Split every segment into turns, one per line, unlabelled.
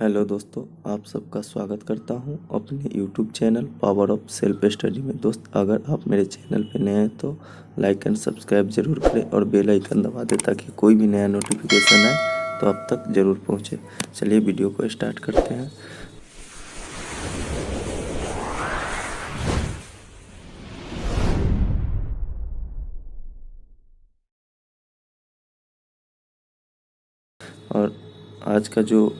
Hello दोस्तों, आप सबका स्वागत करता हूं अपने YouTube channel power of self study में। दोस्त, अगर आप मेरे चैनल पे नए हैं तो लाइक एंड सब्सक्राइब जरूर करें और बेल आइकन दबा दें ताकि कोई भी नया नोटिफिकेशन आए तो आप तक ज़रूर पहुंचे। चलिए वीडियो को स्टार्ट करते हैं। और आज का जो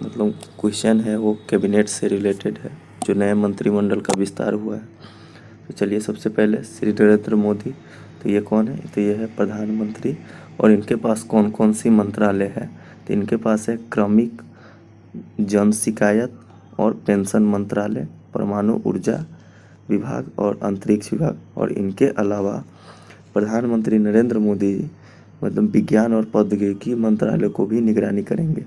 क्वेश्चन है वो कैबिनेट से रिलेटेड है, जो नए मंत्रिमंडल का विस्तार हुआ है। तो चलिए, सबसे पहले श्री नरेंद्र मोदी, तो ये कौन है? तो ये है प्रधानमंत्री। और इनके पास कौन कौन सी मंत्रालय है? तो इनके पास है क्रमिक जन शिकायत और पेंशन मंत्रालय, परमाणु ऊर्जा विभाग और अंतरिक्ष विभाग। और इनके अलावा प्रधानमंत्री नरेंद्र मोदी जी विज्ञान और प्रौद्योगिकी मंत्रालय को भी निगरानी करेंगे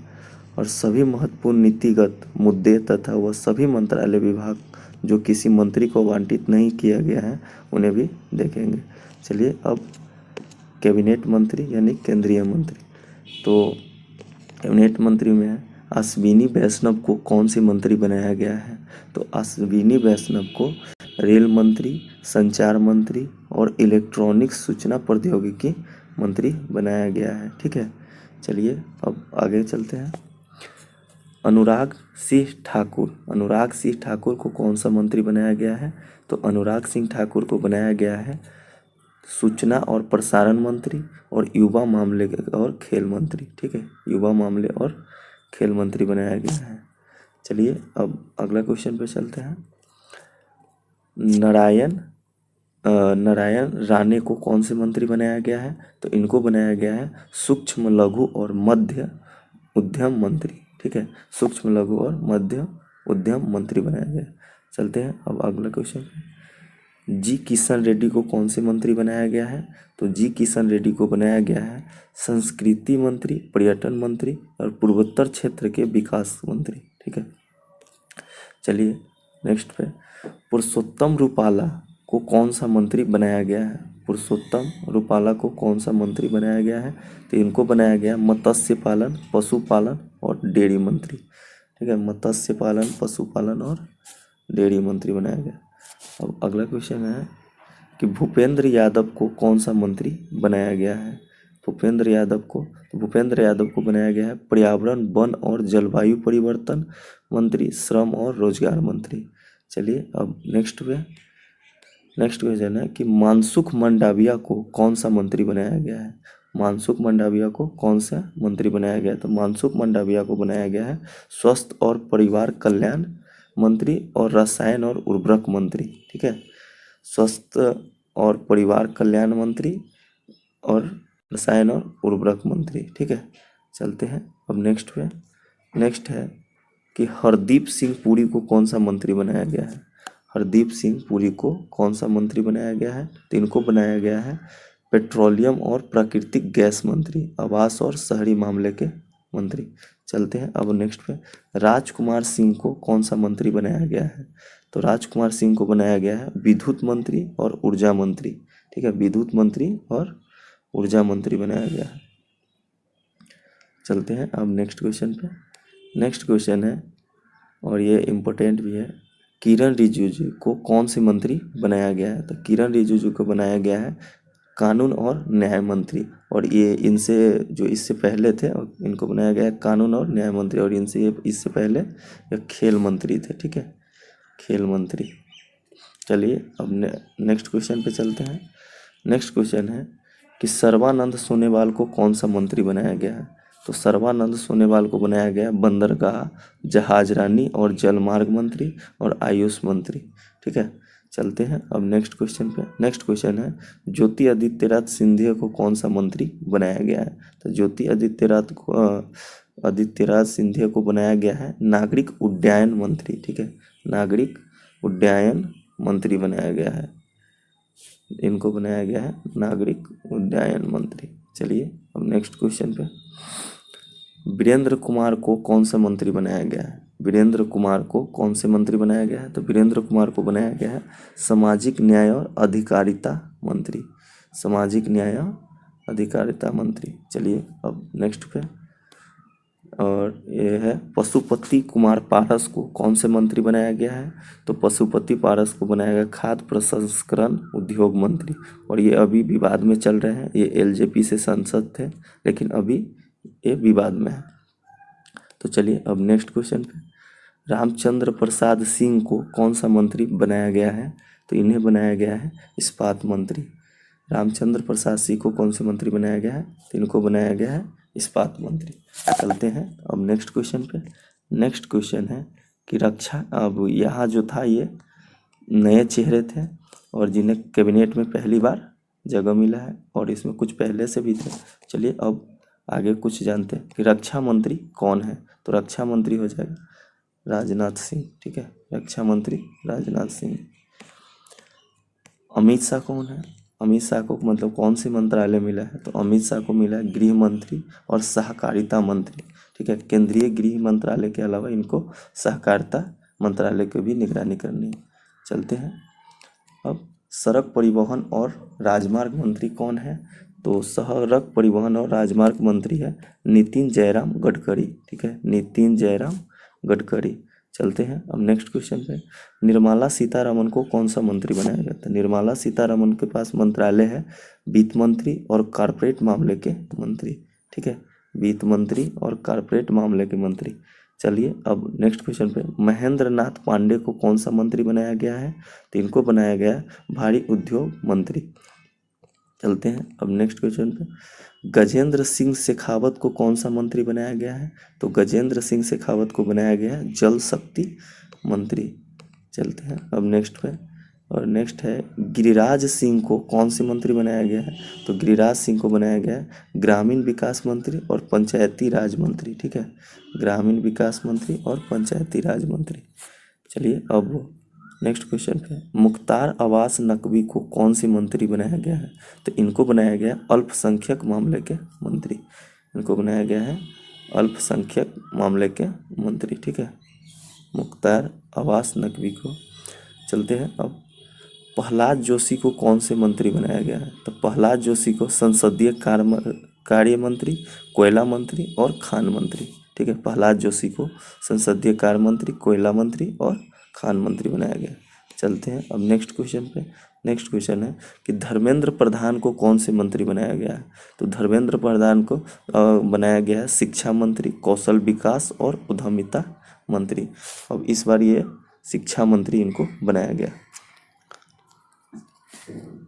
और सभी महत्वपूर्ण नीतिगत मुद्दे तथा वह सभी मंत्रालय विभाग जो किसी मंत्री को आवंटित नहीं किया गया है उन्हें भी देखेंगे। चलिए, अब कैबिनेट मंत्री यानी केंद्रीय मंत्री। तो कैबिनेट मंत्री में अश्विनी वैष्णव को कौन सी मंत्री बनाया गया है? तो अश्विनी वैष्णव को रेल मंत्री, संचार मंत्री और इलेक्ट्रॉनिक्स सूचना प्रौद्योगिकी मंत्री बनाया गया है। ठीक है, चलिए अब आगे चलते हैं। अनुराग सिंह ठाकुर को कौन सा मंत्री बनाया गया है? तो अनुराग सिंह ठाकुर को बनाया गया है सूचना और प्रसारण मंत्री और युवा मामले और खेल मंत्री। ठीक है, युवा मामले और खेल मंत्री बनाया गया है। चलिए अब अगला क्वेश्चन पे चलते हैं। नारायण राणे को कौन से मंत्री बनाया गया है? तो इनको बनाया गया है सूक्ष्म लघु और मध्य उद्यम मंत्री। ठीक है, सूक्ष्म लघु और मध्य उद्यम मंत्री बनाया गया। चलते हैं अब अगला क्वेश्चन। जी किशन रेड्डी को कौन से मंत्री बनाया गया है? तो जी किशन रेड्डी को बनाया गया है संस्कृति मंत्री, पर्यटन मंत्री और पूर्वोत्तर क्षेत्र के विकास मंत्री। ठीक है, चलिए नेक्स्ट पे। पुरुषोत्तम रूपाला को कौन सा मंत्री बनाया गया है? पुरुषोत्तम रूपाला को कौन सा मंत्री बनाया गया है? तो इनको बनाया गया मत्स्य पालन, पशुपालन और डेयरी मंत्री। ठीक है, मत्स्य पालन, पशुपालन और डेयरी मंत्री बनाया गया। अब अगला क्वेश्चन है कि भूपेंद्र यादव को कौन सा मंत्री बनाया गया है? भूपेंद्र यादव को बनाया गया है पर्यावरण, वन और जलवायु परिवर्तन मंत्री, श्रम और रोजगार मंत्री। चलिए अब नेक्स्ट क्वेश्चन है कि मानसुख मंडाविया को कौन सा मंत्री बनाया गया है? मानसुख मंडाविया को कौन सा मंत्री बनाया गया है? तो मानसुख मंडाविया को बनाया गया है स्वास्थ्य और परिवार कल्याण मंत्री और रसायन और उर्वरक मंत्री। ठीक है, स्वास्थ्य और परिवार कल्याण मंत्री और रसायन और उर्वरक मंत्री। ठीक है, चलते हैं अब नेक्स्ट है कि हरदीप सिंह पुरी को कौन सा मंत्री बनाया गया है? हरदीप सिंह पुरी को कौन सा मंत्री बनाया गया है? तो इनको बनाया गया है पेट्रोलियम और प्राकृतिक गैस मंत्री, आवास और शहरी मामले के मंत्री। चलते हैं अब नेक्स्ट पे। राजकुमार सिंह को कौन सा मंत्री बनाया गया है? तो राजकुमार सिंह को बनाया गया है विद्युत मंत्री और ऊर्जा मंत्री। ठीक है, विद्युत मंत्री और ऊर्जा मंत्री बनाया गया है। चलते हैं अब नेक्स्ट क्वेश्चन पे। नेक्स्ट क्वेश्चन है और ये इम्पोर्टेंट भी है, किरण रिजिजू को कौन से मंत्री बनाया गया है? तो किरण रिजिजू को बनाया गया है कानून और न्याय मंत्री। और ये इनसे जो इससे पहले थे इनको बनाया गया है कानून और न्याय मंत्री, और इससे पहले ये खेल मंत्री थे। ठीक है, खेल मंत्री। चलिए अब नेक्स्ट क्वेश्चन पे चलते हैं। नेक्स्ट क्वेश्चन है कि सर्बानंद सोनोवाल को कौन सा मंत्री बनाया गया है? तो सर्बानंद सोनोवाल को बनाया गया बंदरगाह, जहाजरानी और जलमार्ग मंत्री और आयुष मंत्री। ठीक है, चलते हैं अब नेक्स्ट क्वेश्चन पे। नेक्स्ट क्वेश्चन है ज्योतिरादित्य सिंधिया को कौन सा मंत्री बनाया गया है? तो ज्योतिरादित्य सिंधिया को बनाया गया है नागरिक उड्डयन मंत्री। ठीक है, नागरिक उड्डयन मंत्री बनाया गया है, इनको बनाया गया है नागरिक उड्डयन मंत्री। चलिए अब नेक्स्ट क्वेश्चन पे। वीरेंद्र कुमार को कौन सा मंत्री बनाया गया है? वीरेंद्र कुमार को कौन से मंत्री बनाया गया है? तो वीरेंद्र कुमार को बनाया गया है सामाजिक न्याय और अधिकारिता मंत्री, सामाजिक न्याय और अधिकारिता मंत्री। चलिए अब नेक्स्ट पे। और ये है पशुपति कुमार पारस को कौन से मंत्री बनाया गया है? तो पशुपति पारस को बनाया गया खाद्य प्रसंस्करण उद्योग मंत्री। और ये अभी विवाद में चल रहे हैं, ये एलजेपी से सांसद थे लेकिन अभी ये विवाद में है। तो चलिए अब नेक्स्ट क्वेश्चन पे, रामचंद्र प्रसाद सिंह को कौन सा मंत्री बनाया गया है? तो इन्हें बनाया गया है इस्पात मंत्री। रामचंद्र प्रसाद सिंह को कौन से मंत्री बनाया गया है? तो इनको बनाया गया है इस्पात मंत्री। चलते हैं अब नेक्स्ट क्वेश्चन पे। नेक्स्ट क्वेश्चन है कि रक्षा, अब यहाँ जो था ये नए चेहरे थे और जिन्हें कैबिनेट में पहली बार जगह मिला है और इसमें कुछ पहले से भी थे। चलिए अब आगे कुछ जानते हैं कि रक्षा मंत्री कौन है? तो रक्षा मंत्री हो जाएगा राजनाथ सिंह। ठीक है, रक्षा मंत्री राजनाथ सिंह। अमित शाह कौन है? अमित शाह को मतलब कौन से मंत्रालय मिला है? तो अमित शाह को मिला है गृह मंत्री और सहकारिता मंत्री। ठीक है, केंद्रीय गृह मंत्रालय के अलावा इनको सहकारिता मंत्रालय की भी निगरानी करनी है। चलते हैं अब, सड़क परिवहन और राजमार्ग मंत्री कौन है? तो सड़क परिवहन और राजमार्ग मंत्री है नितिन जयराम गडकरी। ठीक है, नितिन जयराम गडकरी। चलते हैं अब नेक्स्ट क्वेश्चन पे, निर्मला सीतारमन को कौन सा मंत्री बनाया गया था? निर्मला सीतारमन के पास मंत्रालय है वित्त मंत्री और कॉर्पोरेट मामले के मंत्री। ठीक है, वित्त मंत्री और कॉर्पोरेट मामले के मंत्री। चलिए अब नेक्स्ट क्वेश्चन पे, महेंद्र नाथ पांडे को कौन सा मंत्री बनाया गया है? तो इनको बनाया गया है भारी उद्योग मंत्री। चलते हैं अब नेक्स्ट क्वेश्चन पे, गजेंद्र सिंह शेखावत को कौन सा मंत्री बनाया गया है? तो गजेंद्र सिंह शेखावत को बनाया गया है जल शक्ति मंत्री। चलते हैं अब नेक्स्ट पे, और नेक्स्ट है गिरिराज सिंह को कौन से मंत्री बनाया गया है? तो गिरिराज सिंह को बनाया गया है ग्रामीण विकास मंत्री और पंचायती राज मंत्री। ठीक है, ग्रामीण विकास मंत्री और पंचायती राज मंत्री। चलिए अब नेक्स्ट क्वेश्चन पे, मुख्तार अब्बास नकवी को कौन सी मंत्री बनाया गया है? तो इनको बनाया गया अल्पसंख्यक मामले के मंत्री। इनको बनाया गया है अल्पसंख्यक मामले के मंत्री। ठीक है, मुख्तार अब्बास नकवी को। चलते हैं अब, प्रहलाद जोशी को कौन से मंत्री बनाया गया है? तो प्रहलाद जोशी को संसदीय कार्य मंत्री, कोयला मंत्री और खान मंत्री। ठीक है, प्रहलाद जोशी को संसदीय कार्य मंत्री, कोयला मंत्री और खान मंत्री बनाया गया। चलते हैं अब नेक्स्ट क्वेश्चन पे। नेक्स्ट क्वेश्चन है कि धर्मेंद्र प्रधान को कौन से मंत्री बनाया गया है? तो धर्मेंद्र प्रधान को बनाया गया है शिक्षा मंत्री, कौशल विकास और उद्यमिता मंत्री। अब इस बार ये शिक्षा मंत्री इनको बनाया गया।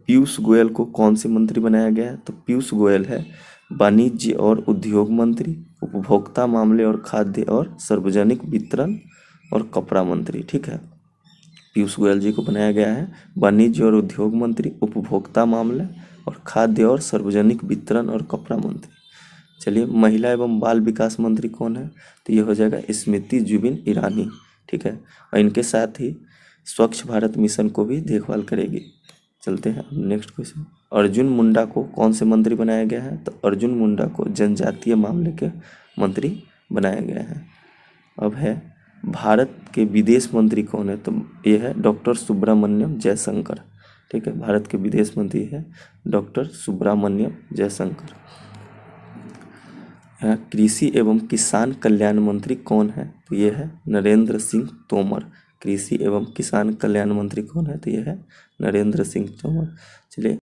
पीयूष गोयल को कौन से मंत्री बनाया गया है? तो पीयूष गोयल है वाणिज्य और उद्योग मंत्री, उपभोक्ता मामले और खाद्य और सार्वजनिक वितरण और कपड़ा मंत्री। ठीक है, पीयूष गोयल जी को बनाया गया है वाणिज्य और उद्योग मंत्री, उपभोक्ता मामले और खाद्य और सार्वजनिक वितरण और कपड़ा मंत्री। चलिए, महिला एवं बाल विकास मंत्री कौन है? तो ये हो जाएगा स्मृति जुबिन ईरानी। ठीक है, और इनके साथ ही स्वच्छ भारत मिशन को भी देखभाल करेगी। चलते हैं अब नेक्स्ट क्वेश्चन, अर्जुन मुंडा को कौन से मंत्री बनाया गया है? तो अर्जुन मुंडा को जनजातीय मामले के मंत्री बनाया गया है। अब है भारत के विदेश मंत्री कौन है? तो ये है डॉक्टर सुब्रमण्यम जयशंकर। ठीक है, भारत के विदेश मंत्री है डॉक्टर सुब्रमण्यम जयशंकर। कृषि एवं किसान कल्याण मंत्री कौन है? तो ये है नरेंद्र सिंह तोमर। कृषि एवं किसान कल्याण मंत्री कौन है? तो ये है नरेंद्र सिंह तोमर। चलिए